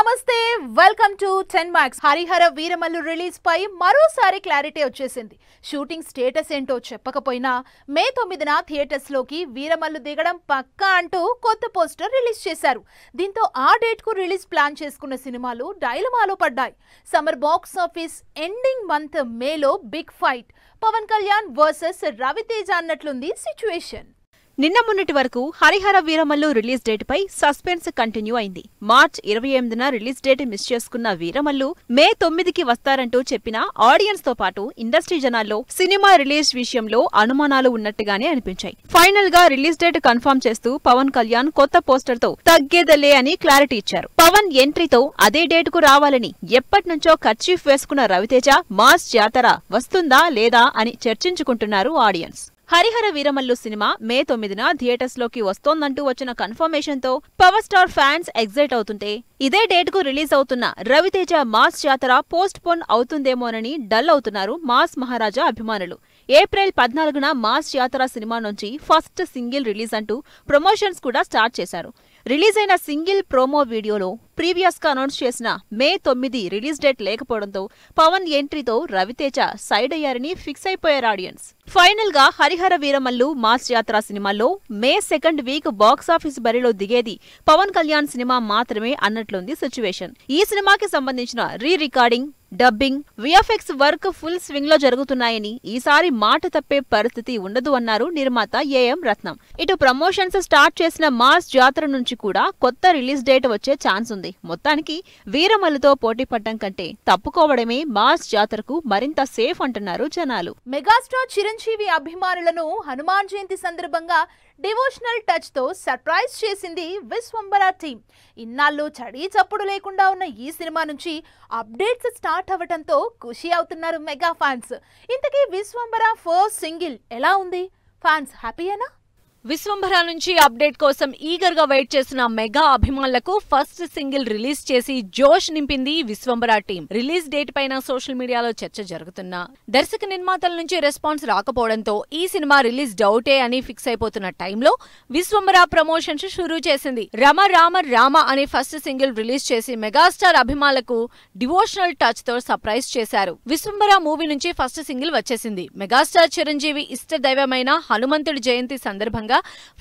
నమస్తే welcome to 10 marks. Harihara Veeramallu release పై మరోసారి క్లారిటీ వచ్చేసింది. షూటింగ్ స్టేటస్ ఏంటో చెప్పకపోయినా మే 9న థియేటర్స్ లోకి వీరమల్లు దిగడం పక్కా అంటూ కొత్త పోస్టర్ రిలీజ్ చేశారు. దీంతో ఆ డేట్ కు రిలీజ్ ప్లాన్ చేసుకున్న సినిమాలు డైలమాలో పడ్డాయి. Summer box office ending month మేలో big fight, Pawan Kalyan versus Ravi Teja అన్నట్లుంది సిచ్యువేషన్. నిన్న మొన్నటి వరకు హరిహర వీరమల్లు రిలీజ్ డేట్ పై సస్పెన్స్ కంటిన్యూ అయింది. మార్చ్ 28న రిలీజ్ డేట్ మిస్ చేసుకున్న వీరమల్లు మే 9కి వస్తారంటూ చెప్పిన ఆడియన్స్ తో పాటు ఇండస్ట్రీ జనాల్లో సినిమా రిలీజ్ విషయంలో అనుమానాలు ఉన్నట్టుగానే అనిపించాయి. ఫైనల్ గా రిలీజ్ డేట్ కన్ఫర్మ్ చేస్తూ పవన్ కళ్యాణ్ కొత్త పోస్టర్ తో తగ్గేదలే అని క్లారిటీ ఇచ్చారు. పవన్ ఎంట్రీతో అదే డేట్ కు రావాలని ఎప్పటినుంచో కర్చీఫ్ వేసుకున్న రవితేజ మాస్ జాతర వస్తుందా లేదా అని చర్చించుకుంటున్నారు ఆడియన్స్. హరిహర వీరమల్లు సినిమా మే 9న థియేటర్స్ లోకి వస్తోందంటూ వచ్చిన కన్ఫర్మేషన్ తో పవర్ స్టార్ ఫ్యాన్స్ ఎగ్జైట్ అవుతుంటే, ఇదే డేట్ కు రిలీజ్ అవుతున్న రవితేజ మాస్ జాతర పోస్ట్ పోన్ అవుతుందేమోనని డల్ అవుతున్నారు మాస్ మహారాజా అభిమానులు. ఏప్రిల్ 14న మాస్ జాతర సినిమా నుంచి ఫస్ట్ సింగిల్ రిలీజ్ అంటూ ప్రమోషన్స్ కూడా స్టార్ట్ చేశారు. రిలీజ్ అయిన సింగిల్ ప్రోమో వీడియోలో ప్రీవియస్ గా అనౌన్స్ చేసిన మే 9 రిలీజ్ డేట్ లేకపోవడంతో పవన్ ఎంట్రీతో రవితేజ సైడ్ అయ్యారని ఫిక్స్ అయిపోయారు ఆడియన్స్. ఫైనల్ గా హరిహర వీరమల్లు మాస్ జాతర సినిమాలో మే 2nd వీక్ బాక్సాఫీస్ బరిలో దిగేది పవన్ కళ్యాణ్ సినిమా మాత్రమే అన్నట్లుంది సిచ్యువేషన్. ఈ సినిమాకి సంబంధించిన re recording, dubbing, VFX work full swing లో జరుగుతున్నాయని, ఈసారి మాట తప్పే పరిస్థితి ఉండదు అన్నారు నిర్మాత ఏఎం రత్నం. ఇటు ప్రమోషన్స్ స్టార్ట్ చేసిన మాస్ జాతర నుంచి కూడా కొత్త రిలీజ్ డేట్ వచ్చే ఛాన్స్ ఉంది. మొత్తానికి వీరమల్లుతో పోటీ పడ్డం కంటే తప్పుకోవడమే మాస్ జాతరకు మరింత సేఫ్ అంటున్నారు జనాలు. మెగాస్టార్ చిరంజీవి అభిమానులను హనుమాన్ జయంతి సందర్భంగా డివోషనల్ టచ్ తో సర్ప్రైజ్ చేసింది విశ్వంబర టీం. ఇన్నాళ్ళు చడీ చప్పుడు లేకుండా ఉన్న ఈ సినిమా నుంచి అప్డేట్స్ స్టార్ట్ అవ్వడంతో ఖుషి అవుతున్నారు మెగా ఫ్యాన్స్. ఇంతకీ విశ్వంబర ఫస్ట్ సింగిల్ ఎలా ఉంది? ఫ్యాన్స్ హ్యాపీయేనా? విశ్వంభర నుంచి అప్డేట్ కోసం ఈగర్ గా వెయిట్ చేసిన మెగా అభిమానులకు ఫస్ట్ సింగిల్ రిలీజ్ చేసి జోష్ నింపింది విశ్వంభర టీం. రిలీజ్ డేట్ పైన సోషల్ మీడియాలో చర్చ జరుగుతున్నా దర్శక నిర్మాతల నుంచి రెస్పాన్స్ రాకపోవడంతో ఈ సినిమా రిలీజ్ డౌటే అని ఫిక్స్ అయిపోతున్న టైంలో విశ్వంభర ప్రమోషన్స్ షురూ చేసింది. రమ రామ రామ అనే ఫస్ట్ సింగిల్ రిలీజ్ చేసి మెగాస్టార్ అభిమానులకు డివోషనల్ టచ్ తో సర్ప్రైజ్ చేశారు. విశ్వంభర మూవీ నుంచి ఫస్ట్ సింగిల్ వచ్చేసింది. మెగాస్టార్ చిరంజీవి ఇష్ట దైవమైన హనుమంతుడి జయంతి సందర్భంగా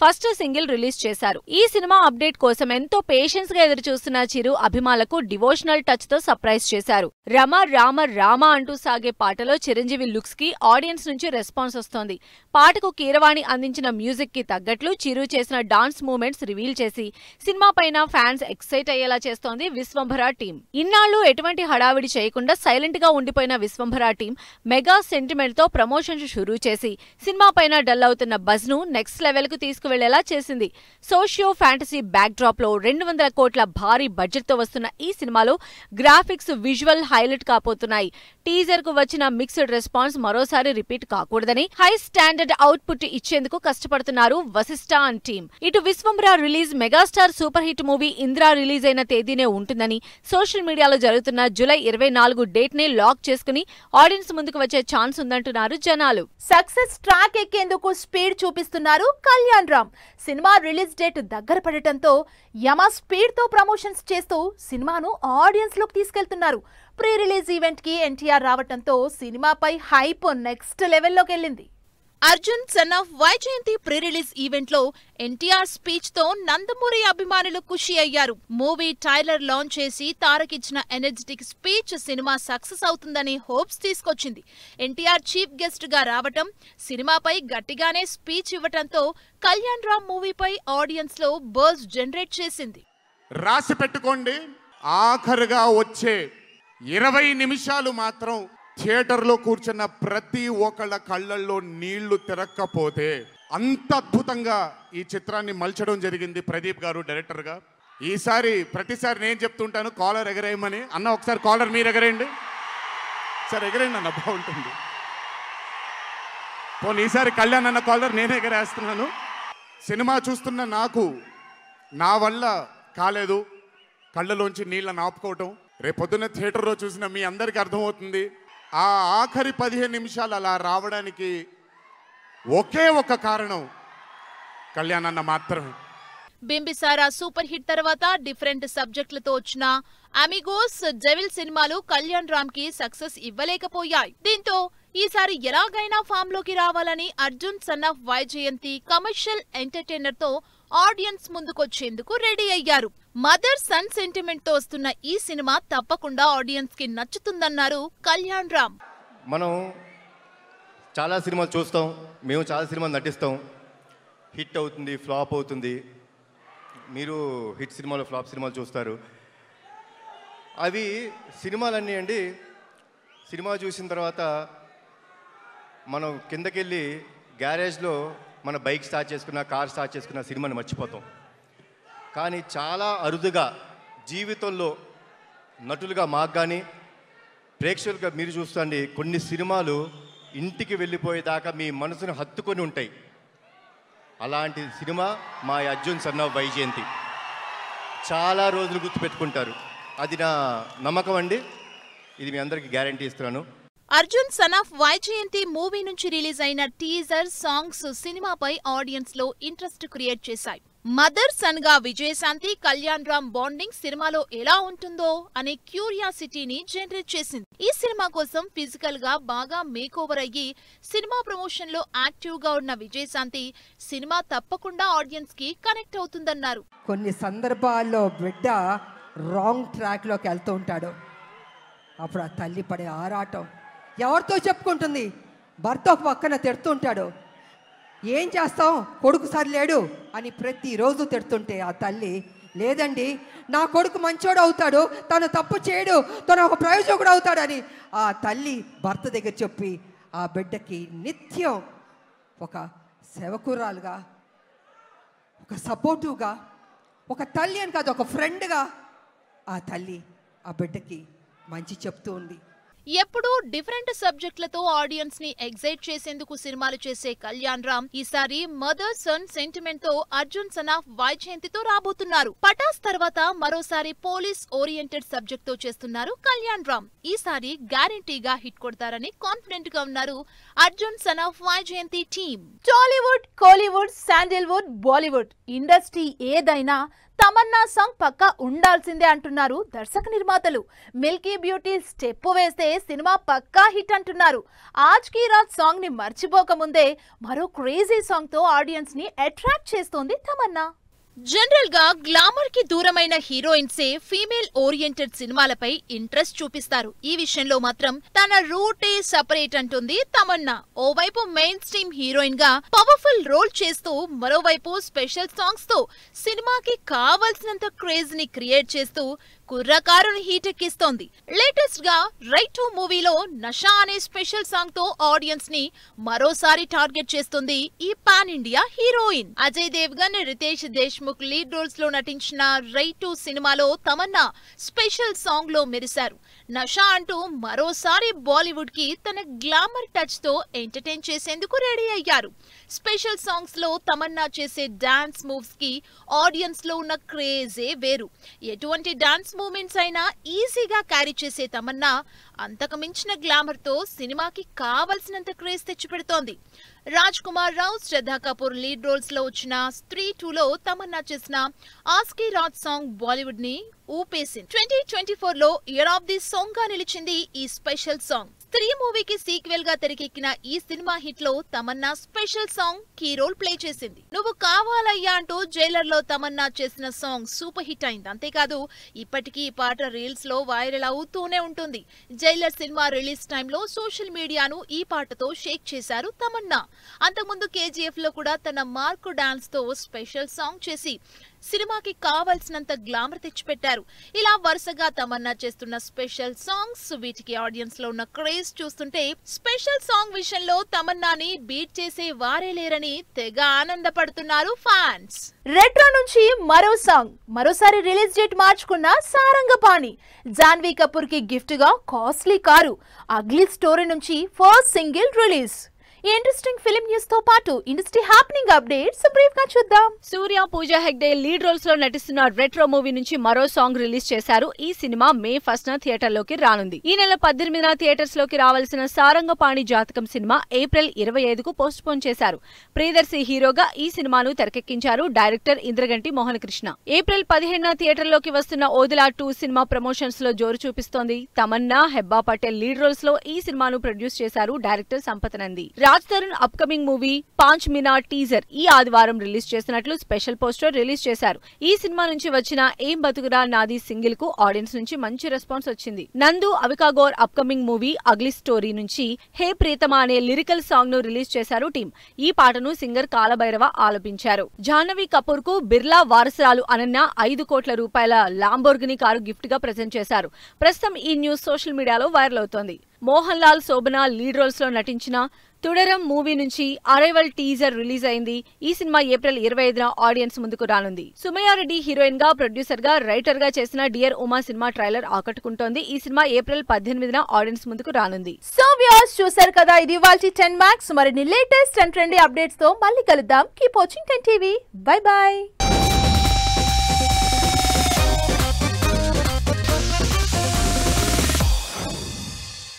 ఫస్ట్ సింగిల్ రిలీజ్ చేశారు. ఈ సినిమా అప్డేట్ కోసం ఎంతో పేషెన్స్ గా ఎదురు చూస్తున్న చిరు అభిమానులకు డివోషనల్ టచ్ తో సర్ప్రైజ్ చేశారు. రమ రామ రామ అంటూ సాగే పాటలో చిరంజీవి లుక్స్ కి ఆడియన్స్ నుంచి రెస్పాన్స్ వస్తోంది. పాటకు కీరవాణి అందించిన మ్యూజిక్ కి తగ్గట్లు చిరు చేసిన డాన్స్ మూమెంట్స్ రివీల్ చేసి సినిమా పైన ఫ్యాన్స్ ఎక్సైట్ అయ్యేలా చేస్తోంది విశ్వంభర టీం. ఇన్నాళ్లు ఎటువంటి హడావిడి చేయకుండా సైలెంట్ గా ఉండిపోయిన విశ్వంభర టీం మెగా సెంటిమెంట్ తో ప్రమోషన్స్ షురూ చేసి సినిమా పైన డల్ అవుతున్న బజ్ ను నెక్స్ట్ లెవెల్ కు తీసుకువెళ్లేలా చేసింది. సోషియో ఫ్యాంటసీ బ్యాక్ డ్రాప్ లో 200 కోట్ల భారీ బడ్జెట్ తో వస్తున్న ఈ సినిమాలో గ్రాఫిక్స్, విజువల్ హైలైట్ కాబోతున్నాయి. టీజర్ కు వచ్చిన మిక్స్డ్ రెస్పాన్స్ మరోసారి రిపీట్ కాకూడదని హై స్టాండర్డ్ అవుట్పుట్ ఇచ్చేందుకు కష్టపడుతున్నారు వశిష్ఠ అండ్ టీం. ఇటు Vishwambhara release megastar super hit movie Indra release అయిన తేదీనే ఉంటుందని సోషల్ మీడియాలో జరుగుతున్న జూలై 24 డేట్ నే లాక్ చేసుకుని ఆడియన్స్ ముందుకు వచ్చే ఛాన్స్ ఉందంటున్నారు జనాలు. సక్సెస్ ట్రాక్ ఎక్కేందుకు స్పీడ్ చూపిస్తున్నారు Kalyan Ram. Cinema release date దగ్గర పడటంతో యమ స్పీడ్ తో ప్రమోషన్స్ చేస్తూ సినిమాను ఆడియన్స్ లోకి తీసుకెళ్తున్నారు. ప్రీ రిలీజ్ ఈవెంట్ కి ఎన్టీఆర్ రావటంతో సినిమాపై హైప్ నెక్స్ట్ లెవెల్లోకి వెళ్ళింది. Arjun son of Vyjayanthi pre release event లో ఎన్టీఆర్ స్పీచ్ తో నందమూరి అభిమానులు ఖుషి అయ్యారు. మూవీ ట్రైలర్ లాంచ్ చేసి తారకిచ్చిన ఎనర్జెటిక్ స్పీచ్ సినిమా సక్సెస్ అవుతుందని హోప్స్ తీసుకొచ్చింది. ఎన్టీఆర్ చీఫ్ గెస్ట్ గా రావటం, సినిమాపై గట్టిగానే స్పీచ్ ఇవ్వటంతో కళ్యాణ్ రామ్ మూవీపై ఆడియన్స్ లో బజ్ జనరేట్ చేసింది. రాసి పెట్టుకోండి, ఆఖరుగా వచ్చే 20 నిమిషాలు మాత్రం థియేటర్లో కూర్చున్న ప్రతి ఒక్కళ్ళ కళ్ళల్లో నీళ్లు తిరక్కపోతే అంత అద్భుతంగా ఈ చిత్రాన్ని మలచడం జరిగింది ప్రదీప్ గారు డైరెక్టర్గా. ఈసారి ప్రతిసారి నేను చెప్తుంటాను కాలర్ ఎగరేయమని. అన్న ఒకసారి కాలర్ మీరు ఎగరేయండి సార్, ఎగరేయండి అన్న, బాగుంటుంది. పోనీ ఈసారి కళ్యాణ్ అన్న కాలర్ నేనే ఎగరేస్తున్నాను. సినిమా చూస్తున్న నాకు నా వల్ల కాలేదు కళ్ళలోంచి నీళ్ళని ఆపుకోవటం. రేపొద్దున్న థియేటర్లో చూసిన మీ అందరికీ అర్థమవుతుంది. ఆ ఆఖరి 15 నిమిషాలు అలా రావడానికి ఒకే ఒక కారణం కళ్యాణ్ అన్న మాత్రమే. బింబిసారా సూపర్ హిట్ తర్వాత డిఫరెంట్ సబ్జెక్టులతో వచ్చిన అమిగోస్, డెవిల్ సినిమాలు కళ్యాణ్ రామ్ కి సక్సెస్ ఇవ్వలేకపోయాయి. దీంతో ఈసారి ఎలాగైనా ఫామ్ లోకి రావాలని Arjun son of Vyjayanthi commercial entertainer తో ఆడియన్స్ ముందుకొచ్చేందుకు రెడీ అయ్యారు. మదర్ సన్ సెంటిమెంట్ తో వస్తున్న ఈ సినిమా తప్పకుండా ఆడియన్స్ కి నచ్చుతుందన్నారు కళ్యాణ్ రామ్. మనం చాలా సినిమాలు చూస్తాం, మేము చాలా సినిమాలు నటిస్తాం. హిట్ అవుతుంది, ఫ్లాప్ అవుతుంది. మీరు హిట్ సినిమాలు, ఫ్లాప్ సినిమాలు చూస్తారు. అవి సినిమాలన్నీ అండి, సినిమా చూసిన తర్వాత మనం కిందకెళ్ళి గ్యారేజ్లో మన బైక్ స్టార్ట్ చేసుకున్న, కార్ స్టార్ట్ చేసుకున్న సినిమాని మర్చిపోతాం. కానీ చాలా అరుదుగా జీవితంలో నటులుగా మాకు కానీ ప్రేక్షకులుగా మీరు చూస్తుండి కొన్ని సినిమాలు ఇంటికి వెళ్ళిపోయేదాకా మీ మనసును హత్తుకొని ఉంటాయి. అలాంటి సినిమా మా అర్జున్ సన్ ఆఫ్ వైజయంతి. చాలా రోజులు గుర్తుపెట్టుకుంటారు. అది నా నమ్మకం అండి. ఇది మీ అందరికీ గ్యారంటీ ఇస్తున్నాను. Arjun son of Vyjayanthi movie నుంచి రిలీజ్ అయిన టీజర్, సాంగ్స్ సినిమాపై ఆడియన్స్ లో ఇంట్రెస్ట్ క్రియేట్ చేశాయి. మదర్ సన్ గా విజయశాంతి, కళ్యాణ్ రామ్ బాండింగ్ సినిమాలో ఎలా ఉంటుందో అనే క్యూరియాసిటీని జనరేట్ చేసింది. ఈ సినిమా కోసం ఫిజికల్ గా బాగా మేకోవర్ అయ్యి సినిమా ప్రమోషన్ లో యాక్టివ్ గా ఉన్న విజయశాంతి సినిమా తప్పకుండా ఆడియన్స్ కి కనెక్ట్ అవుతుందన్నారు. కొన్ని సందర్భాల్లో బిడ్డ రాంగ్ ట్రాక్ లోకి వెళ్తూ ఉంటాడు. అప్పుడు ఆ తల్లి పడే ఆరాటం ఎవరితో చెప్పుకుంటుంది? భర్త ఒక పక్కన తిడుతుంటాడు. ఏం చేస్తాం, కొడుకు సరిలేడు అని ప్రతిరోజు తిడుతుంటే ఆ తల్లి, లేదండి నా కొడుకు మంచోడు అవుతాడు, తను తప్పు చేయడు, తను ఒక ప్రయోజకుడు అవుతాడని ఆ తల్లి భర్త దగ్గర చెప్పి ఆ బిడ్డకి నిత్యం ఒక సేవకురాలుగా, ఒక సపోర్టివ్గా, ఒక తల్లి అని కాదు ఒక ఫ్రెండ్గా ఆ తల్లి ఆ బిడ్డకి మంచి చెప్తూ ఉంది. ఎప్పుడూ డిఫరెంట్ సబ్జెక్టులతో ఆడియన్స్ ని ఎగ్జైట్ చేసేందుకు సినిమాలు చేసే కళ్యాణ్ రామ్ ఈసారి మదర్ సన్ సెంటిమెంట్ తో అర్జున్ సన్ ఆఫ్ వైజయంతితో రాబోతున్నారు. పటాస్ తర్వాత మరోసారి పోలీస్ ఓరియంటెడ్ సబ్జెక్ట్ తో చేస్తున్నారు కళ్యాణ్ రామ్. ఈసారి గ్యారంటీగా హిట్ కొడతారని కాన్ఫిడెంట్ గా ఉన్నారు Arjun son of Vyjayanthi team. Tollywood, Kollywood, Sandalwood, Bollywood industry ఏదైనా తమన్నా సాంగ్ పక్కా ఉండాల్సిందే అంటున్నారు దర్శక నిర్మాతలు. మిల్కీ బ్యూటీ స్టెప్ వేస్తే సినిమా పక్కా హిట్ అంటున్నారు. ఆజ్ కీ రాత్ సాంగ్ ని మర్చిపోకముందే మరో క్రేజీ సాంగ్ తో ఆడియన్స్ ని అట్రాక్ట్ చేస్తోంది తమన్నా. జనరల్ గా గ్లామర్ కి దూరమైన హీరోయిన్సే ఫీమేల్ ఓరియంటెడ్ సినిమాలపై ఇంట్రెస్ట్ చూపిస్తారు. ఈ విషయంలో మాత్రం తన రూటే సెపరేట్ అంటుంది తమన్నా. ఓవైపు మెయిన్ స్ట్రీమ్ హీరోయిన్ గా పవర్ఫుల్ రోల్ చేస్తూ, మరోవైపు స్పెషల్ సాంగ్స్ తో సినిమాకి కావలసినంత క్రేజ్ ని క్రియేట్ చేస్తూ కుర్రకారుని హీట్ ఎక్కిస్తోంది. లేటెస్ట్ గా రైట్ టు మూవీలో నషా అనే స్పెషల్ సాంగ్ తో ఆడియన్స్ ని మరోసారి టార్గెట్ చేస్తుంది ఈ pan India heroine. Ajay Devgn, Riteish Deshmukh lead roles లో నటించిన రైట్ టు సినిమాలో తమన్నా స్పెషల్ సాంగ్ లో మెరిశారు. నషా అంటూ మరోసారి బాలీవుడ్ కి తన గ్లామర్ టచ్ తో ఎంటర్టైన్ చేసేందుకు రెడీ అయ్యారు. స్పెషల్ సాంగ్స్ లో తమన్నా చేసే డాన్స్ మూవ్స్ కి ఆడియన్స్ లో ఉన్న క్రేజే వేరు. ఎటువంటి డాన్స్ మూమెంట్స్ అయినా ఈజీగా క్యారీ చేసే తమన్నా అంతకు మించిన గ్లామర్ తో సినిమాకి కావలసినంత క్రేజ్ తెచ్చిపెడుతోంది. రాజ్ కుమార్ రావు, శ్రద్ధా కపూర్ లీడ్ రోల్స్ లో వచ్చిన స్త్రీ 2లో తమన్నా చేసిన ఆజ్ కీ రాత్ సాంగ్ బాలీవుడ్ ని ఊపేసింది. 2024 లో ఇయర్ ఆఫ్ ది సాంగ్ గా నిలిచింది ఈ స్పెషల్ సాంగ్. స్త్రీ మూవీకి సీక్వెల్ గా తెరకెక్కిన ఈ సినిమా హిట్ లో Tamannaah special song key role play చేసింది. నువ్వు కావాలయ్యా అంటూ జైలర్ లో తమన్నా చేసిన సాంగ్ సూపర్ హిట్ అయింది. అంతేకాదు ఇప్పటికీ ఈ పాట రీల్స్ లో వైరల్ అవుతూనే ఉంటుంది. జైలర్ సినిమా రిలీజ్ టైంలో సోషల్ మీడియాను ఈ పాటతో షేక్ చేశారు తమన్నా. అంతకుముందు కేజీఎఫ్ లో కూడా తన మార్కు డాన్స్ తో స్పెషల్ సాంగ్ చేసి సినిమాకి కావలసినంత గ్లామర్ తెచ్చిపెట్టారు. ఇలా వరుసగా తమన్నా చేస్తున్న స్పెషల్ సాంగ్స్, వీటికి ఆడియన్స్ లో ఉన్న క్రేజ్ చూస్తుంటే స్పెషల్ సాంగ్ విషయంలో తమన్నాని బీట్ చేసే వారే లేరని తెగ ఆనందపడుతున్నారు ఫ్యాన్స్. రెట్రో నుంచి మరో సాంగ్, మరోసారి రిలీజ్ డేట్ మార్చుకున్న సారంగపాణి. జాన్వీ కపూర్ కి గిఫ్ట్ గా కాస్ట్లీ కారు. అగ్లీ స్టోరీ నుంచి ఫస్ట్ సింగిల్ రిలీజ్. ఈ ఇంట్రెస్టింగ్ ఫిల్మ్ న్యూస్ తో పాటు ఇండస్ట్రీ హ్యాపెనింగ్ అప్డేట్స్ బ్రీఫ్ గా చూద్దాం. సూర్య, పూజా హెగ్డే లీడ్ రోల్స్ లో నటిస్తున్న రెట్రో మూవీ నుంచి మరో సాంగ్ రిలీజ్ చేశారు. ఈ సినిమా మే 1న థియేటర్ లోకి రానుంది. ఈ నెల 18న థియేటర్స్ లోకి రావాల్సిన సారంగపాణి జాతకం సినిమా ఏప్రిల్ 25కు పోస్ట్ పోన్ చేశారు. ప్రియదర్శి హీరోగా ఈ సినిమాను తెరకెక్కించారు డైరెక్టర్ ఇంద్రగంటి మోహన్ కృష్ణ. ఏప్రిల్ 15న థియేటర్ లోకి వస్తున్న ఓదిలా 2 సినిమా ప్రమోషన్స్ లో జోరు చూపిస్తోంది. తమన్నా, హెబ్బా పటేల్ లీడ్ రోల్స్ లో ఈ సినిమాను ప్రొడ్యూస్ చేశారు director Sampath Nandi. Raj Tarun upcoming movie Paanch Minar teaser ఈ ఆదివారం రిలీజ్ చేసినట్లు స్పెషల్ పోస్టర్ రిలీజ్ చేశారు. ఈ సినిమా నుంచి వచ్చిన ఏం బతుకురా నాది సింగిల్ కు ఆడియన్స్ నుంచి మంచి రెస్పాన్స్ వచ్చింది. నందు Avika Gor upcoming movie ugly story నుంచి హే ప్రీతమా అనే లిరికల్ సాంగ్ ను రిలీజ్ చేశారు టీం. ఈ పాటను సింగర్ కాలభైరవ ఆలపించారు. జాహ్నవి కపూర్ కు బిర్లా వారసురాలు అనన్య 5 కోట్ల రూపాయల లాంబోర్గిని కారు గిఫ్ట్ గా ప్రెజెంట్ చేశారు. ప్రస్తుతం ఈ న్యూస్ సోషల్ మీడియాలో వైరల్ అవుతోంది. మోహన్ లాల్, శోభన లీడ్ రోల్స్ లో నటించిన తుడరం మూవీ నుంచి అరైవల్ టీజర్ రిలీజ్ అయింది. ఈ సినిమా ఏప్రిల్ 25న ఆడియన్స్ ముందుకు రానుంది. సుమయారెడ్డి హీరోయిన్ గా, ప్రొడ్యూసర్ గా, రైటర్ గా చేసిన డియర్ ఉమా సినిమా ట్రైలర్ ఆకట్టుకుంటోంది. ఈ సినిమా ఏప్రిల్ 18న ఆడియన్స్ ముందుకు రానుంది. సో వ్యూయర్స్ చూశారు కదా, ఇది ఇవాల్టి 10 Max. మరిన్ని లేటెస్ట్ అండ్ ట్రెండీ అప్డేట్స్ తో మళ్ళీ కలుద్దాం. Keep watching 10 TV. By by.